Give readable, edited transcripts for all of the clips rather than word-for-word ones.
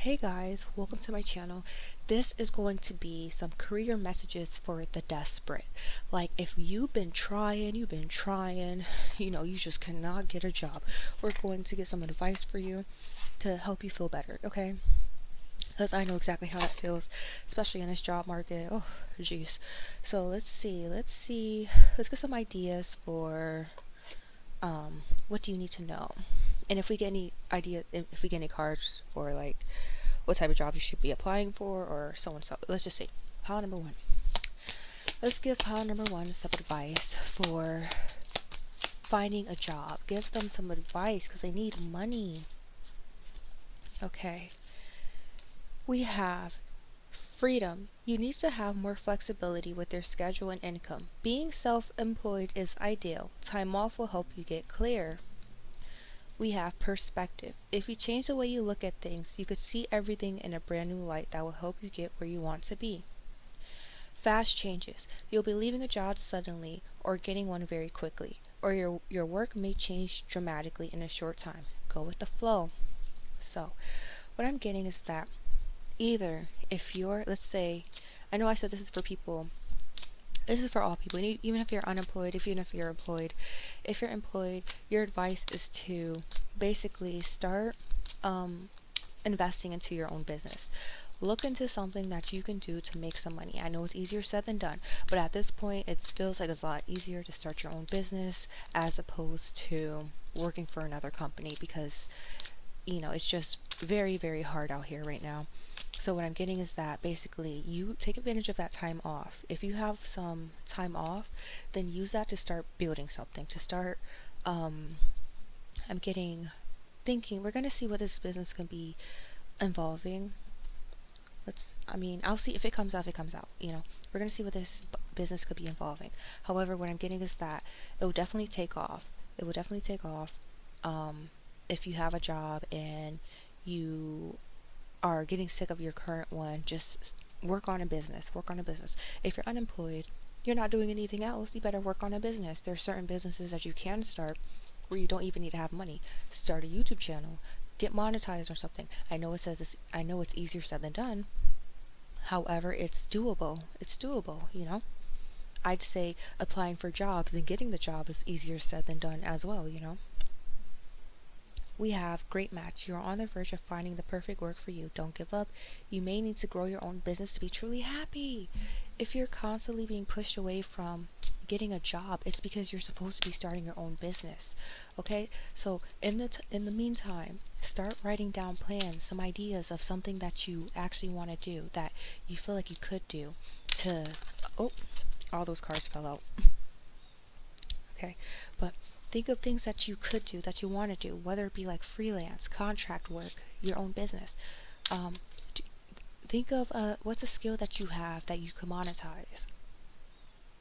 Hey guys, welcome to my channel. This is going to be some career messages for the desperate. Like if you've been trying, you just cannot get a job. We're going to get some advice for you to help you feel better, okay? Because I know exactly how that feels, especially in this job market. Oh, jeez. So let's get some ideas for what do you need to know? And if we get any if we get any cards for like what type of job you should be applying for or so and so. Let's just see. Pile number one. Let's give pile number one some advice for finding a job. Give them some advice because they need money. Okay. We have freedom. You need to have more flexibility with your schedule and income. Being self-employed is ideal. Time off will help you get clear. We have perspective. If you change the way you look at things, you could see everything in a brand new light that will help you get where you want to be. Fast changes. You'll be leaving a job suddenly or getting one very quickly, or your work may change dramatically in a short time. Go with the flow. So, what I'm getting is that either if you're, let's say, I know I said this is for all people, even if you're unemployed, even if you're employed. If you're employed, your advice is to basically start investing into your own business. Look into something that you can do to make some money. I know it's easier said than done, but at this point, it feels like it's a lot easier to start your own business as opposed to working for another company because, it's just very, very hard out here right now. So what I'm getting is that basically you take advantage of that time off. If you have some time off, then use that to start building something, to start I'm getting thinking we're going to see what this business can be involving. I'll see if it comes out, We're going to see what this business could be involving. However, what I'm getting is that it will definitely take off. It will definitely take off if you have a job and you are getting sick of your current one. Just work on a business. Work on a business. If you're unemployed, you're not doing anything else, you better work on a business. There are certain businesses that you can start where you don't even need to have money. Start a YouTube channel, get monetized or something. I know it's easier said than done. However, it's doable. It's doable. I'd say applying for jobs and getting the job is easier said than done as well. We have great match. You're on the verge of finding the perfect work for you. Don't give up. You may need to grow your own business to be truly happy. If you're constantly being pushed away from getting a job, it's because you're supposed to be starting your own business. Okay? So in the meantime, start writing down plans, some ideas of something that you actually want to do, that you feel like you could do to oh, all those cards fell out. Okay? But think of things that you could do, that you want to do, whether it be like freelance, contract work, your own business. Um, think of what's a skill that you have that you can monetize.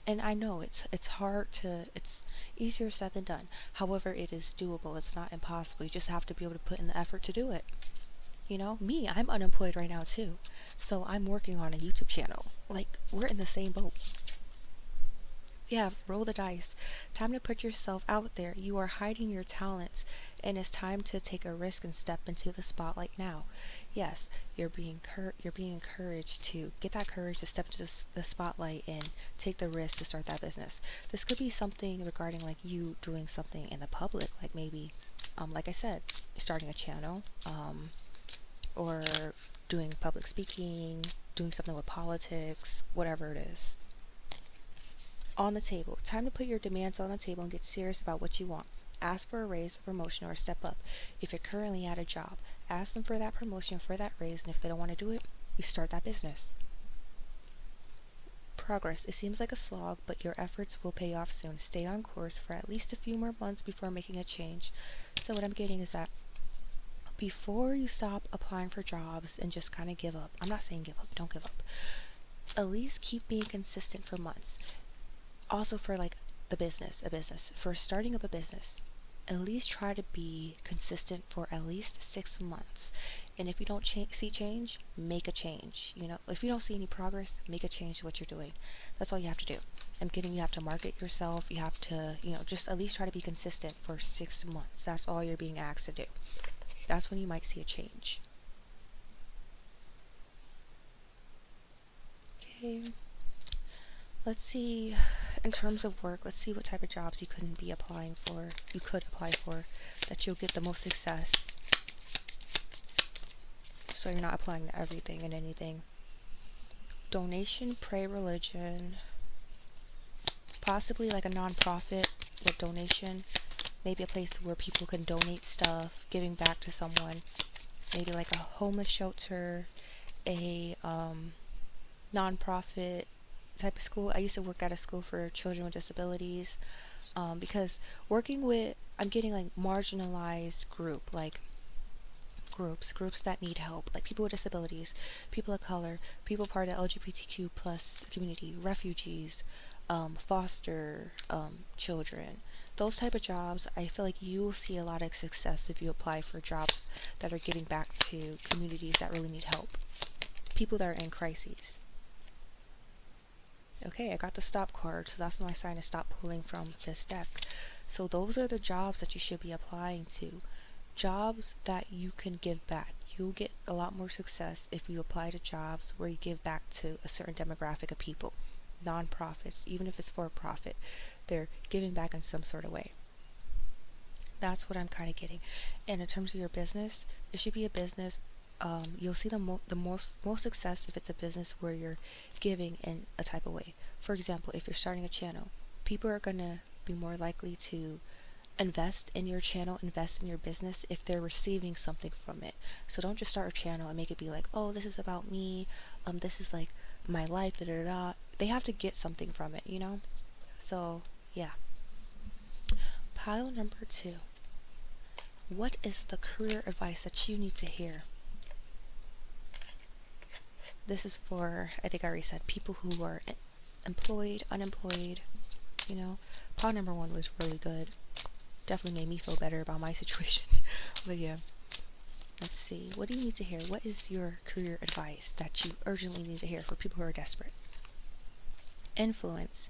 And I know it's easier said than done. However, it is doable. It's not impossible. You just have to be able to put in the effort to do it. I'm unemployed right now too. So I'm working on a YouTube channel. Like, we're in the same boat. Yeah, roll the dice. Time to put yourself out there. You are hiding your talents, and it's time to take a risk and step into the spotlight now. Yes, you're being encouraged to get that courage to step into the spotlight and take the risk to start that business. This could be something regarding like you doing something in the public, like maybe, like I said, starting a channel, or doing public speaking, doing something with politics, whatever it is. On the table. Time to put your demands on the table and get serious about what you want. Ask for a raise, a promotion, or a step up. If you're currently at a job, ask them for that promotion, for that raise, and if they don't want to do it, you start that business. Progress. It seems like a slog, but your efforts will pay off soon. Stay on course for at least a few more months before making a change. So what I'm getting is that before you stop applying for jobs and just kind of give up, I'm not saying give up, don't give up. At least keep being consistent for months. Also for like for starting up a business, at least try to be consistent for at least 6 months. And if you don't see change, make a change. If you don't see any progress, make a change to what you're doing. That's all you have to do. I'm getting, you have to market yourself. You have to, just at least try to be consistent for 6 months. That's all you're being asked to do. That's when you might see a change. Okay, let's see. In terms of work, let's see what type of jobs you couldn't be applying for. You could apply for that you'll get the most success. So you're not applying to everything and anything. Donation, pray, religion, possibly like a non-profit with donation, maybe a place where people can donate stuff, giving back to someone, maybe like a homeless shelter, a non-profit type of school. I used to work at a school for children with disabilities, because working with, I'm getting like marginalized like groups that need help, like people with disabilities, people of color, people part of the LGBTQ plus community, refugees, foster children. Those type of jobs, I feel like you will see a lot of success if you apply for jobs that are getting back to communities that really need help, people that are in crises. Okay, I got the stop card, so that's my sign to stop pulling from this deck. So those are the jobs that you should be applying to. Jobs that you can give back. You'll get a lot more success if you apply to jobs where you give back to a certain demographic of people. Non-profits, even if it's for profit, they're giving back in some sort of way. That's what I'm kind of getting. And in terms of your business, it should be a business. You'll see the most success if it's a business where you're giving in a type of way. For example, if you're starting a channel, people are gonna be more likely to invest in your channel, invest in your business if they're receiving something from it. So don't just start a channel and make it be like, oh, this is about me. This is like my life. Da da da. They have to get something from it, you know. So yeah. Pile number 2. What is the career advice that you need to hear? This is for, I think I already said, people who are employed, unemployed, you know. Pile number 1 was really good. Definitely made me feel better about my situation. But yeah, let's see. What do you need to hear? What is your career advice that you urgently need to hear for people who are desperate? Influence.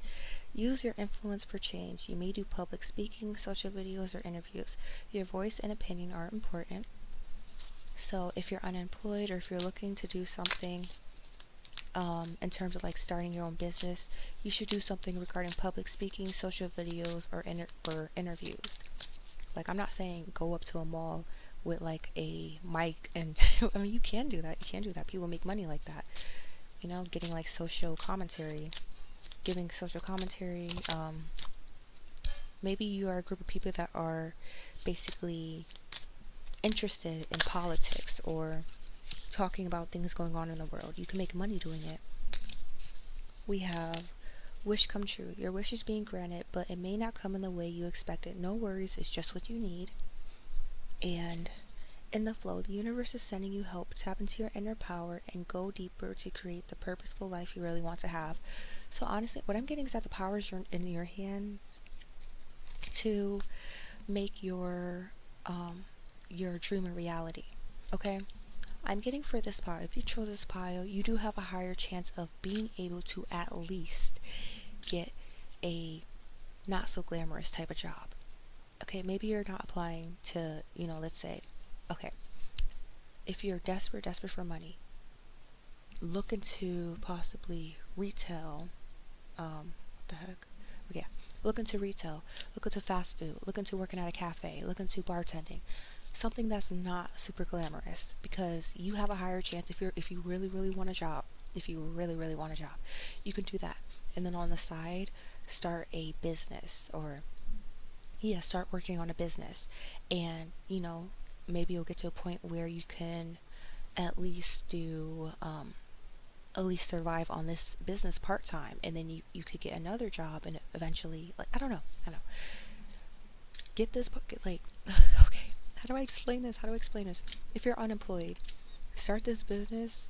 Use your influence for change. You may do public speaking, social videos, or interviews. Your voice and opinion are important. So if you're unemployed or if you're looking to do something in terms of like starting your own business, you should do something regarding public speaking, social videos, or interviews. Like, I'm not saying go up to a mall with like a mic and I mean, you can do that. You can do that. People make money like that. You know, getting like social commentary, giving social commentary. Maybe you are a group of people that are basically interested in politics or talking about things going on in the world. You can make money doing it. We have wish come true. Your wish is being granted, but it may not come in the way you expected. No worries, it's just what you need. And in the flow, the universe is sending you help. Tap into your inner power and go deeper to create the purposeful life you really want to have. So honestly, what I'm getting is that the power is in your hands to make your dream a reality. Okay? I'm getting for this pile, if you chose this pile, you do have a higher chance of being able to at least get a not so glamorous type of job. Okay, maybe you're not applying to, let's say, okay, if you're desperate for money, look into possibly retail. What the heck? Okay, look into retail, look into fast food, look into working at a cafe, look into bartending. Something that's not super glamorous, because you have a higher chance if you really want a job, you can do that. And then on the side, start a business, or start working on a business. And maybe you'll get to a point where you can at least do at least survive on this business part-time, and then you could get another job, and eventually, like, I don't know, get this book, like, okay, how do I explain this? If you're unemployed, start this business.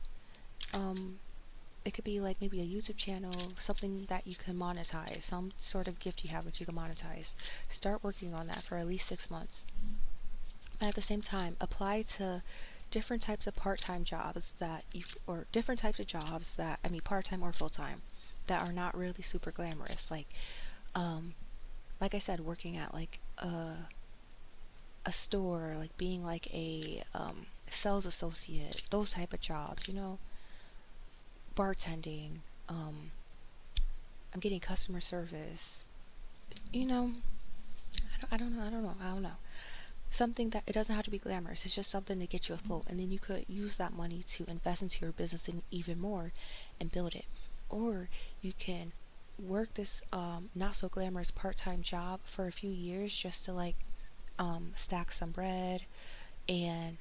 It could be like maybe a YouTube channel, something that you can monetize, some sort of gift you have that you can monetize. Start working on that for at least 6 months. But at the same time, apply to different types of part-time jobs or different types of jobs that, I mean, part-time or full-time, that are not really super glamorous. Like I said, working at like a store, like being like a sales associate, those type of jobs, bartending, um, I'm getting customer service. You know, I don't know. I don't know. I don't know. Something that it doesn't have to be glamorous. It's just something to get you afloat, and then you could use that money to invest into your business and even more, and build it. Or you can work this not so glamorous part-time job for a few years just to like stack some bread, and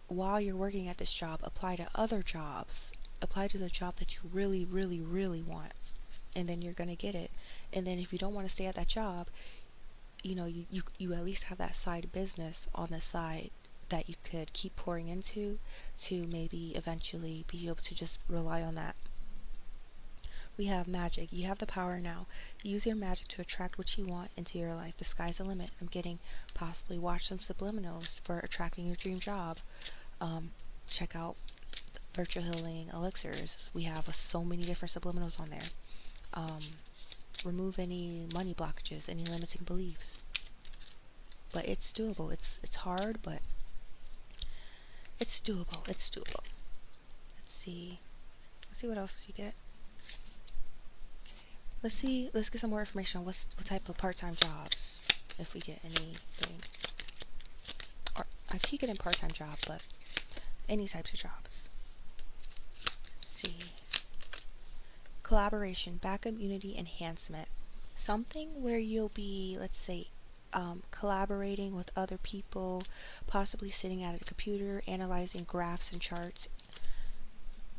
while you're working at this job, apply to other jobs. Apply to the job that you really, really, really want, and then you're gonna get it. And then if you don't want to stay at that job, you at least have that side business on the side that you could keep pouring into to maybe eventually be able to just rely on that. We have magic. You have the power now. Use your magic to attract what you want into your life. The sky's the limit. I'm getting possibly watch some subliminals for attracting your dream job. Check out virtual healing elixirs. We have so many different subliminals on there. Um, Remove any money blockages, any limiting beliefs. But it's doable. It's hard, but it's doable. It's doable. Let's see. Let's see what else you get. Let's see. Let's get some more information on what type of part-time jobs, if we get anything. Or I keep getting part-time job, but any types of jobs. Let's see. Collaboration, backup, unity, enhancement. Something where you'll be, let's say, collaborating with other people, possibly sitting at a computer, analyzing graphs and charts,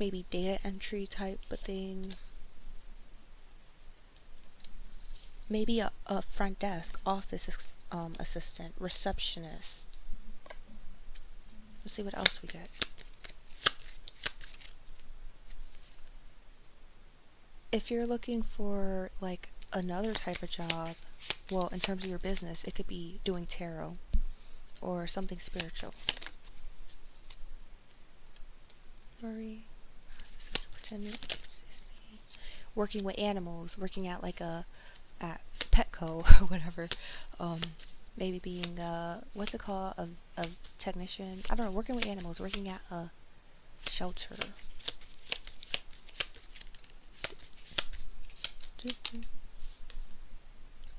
maybe data entry type of thing. Maybe a front desk, office assistant, receptionist. Let's see what else we get. If you're looking for like another type of job, well, in terms of your business, it could be doing tarot or something spiritual. Working with animals, working at like at Petco or whatever. Um, Maybe being what's it called, a technician. I don't know. Working with animals, working at a shelter.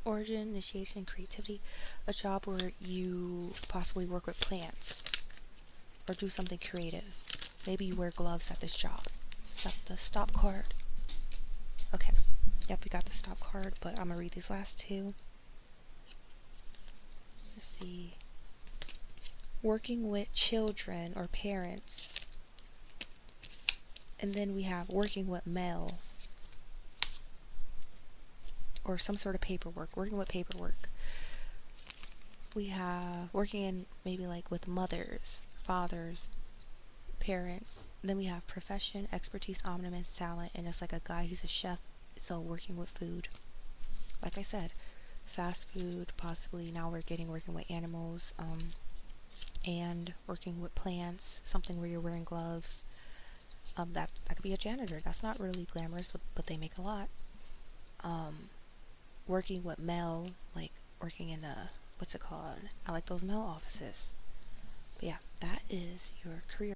Origin, initiation, creativity. A job where you possibly work with plants or do something creative. Maybe you wear gloves at this job. Is that the stop card? Okay. Yep, we got the stop card, but I'm gonna read these last two. Let's see. Working with children or parents. And then we have working with mail. Or some sort of paperwork. Working with paperwork. We have working in maybe like with mothers, fathers, parents. Then we have profession, expertise, omnibus, talent, and it's like a guy who's a chef, so working with food. Like I said, fast food, possibly now we're getting working with animals, and working with plants, something where you're wearing gloves. That could be a janitor. That's not really glamorous, but they make a lot. Working with mail, like working in a, what's it called? I like those mail offices. But yeah, that is your career.